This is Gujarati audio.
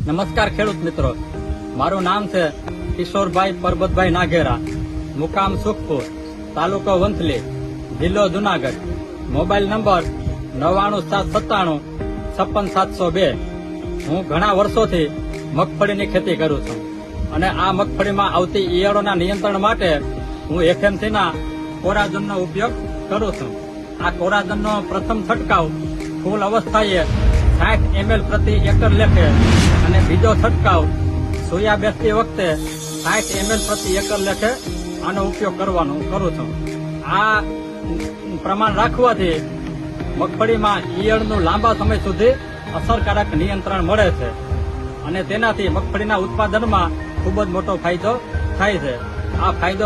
નમસ્કાર ખેડૂત મિત્રો, મારું નામ છે કિશોરભાઈ પરબતભાઈ નાઘેરા, મુકામ સુખપુર, તાલુકો વંથલી, જિલ્લો જુનાગઢ. Mobile number 9797956702. હું ઘણા વર્ષોથી મગફળીની ખેતી કરું છું અને આ મગફળીમાં આવતી ઈયળોના નિયંત્રણ માટે હું એફએમસીના કોરાજનનો ઉપયોગ કરું છું. આ કોરાજનનો પ્રથમ છંટકાવ ફૂલ અવસ્થાએ 60 ml પ્રતિ એકર લેખે અને બીજો છંટકાવ સોયા બેસતી વખતે 60 ml પ્રતિ એકર લેખે આનો ઉપયોગ કરું છું. આ પ્રમાણ રાખવાથી મગફળીમાં ઈયળનું લાંબા સમય સુધી અસરકારક નિયંત્રણ મળે છે અને તેનાથી મગફળીના ઉત્પાદનમાં ખૂબ જ મોટો ફાયદો થાય છે. આ ફાયદો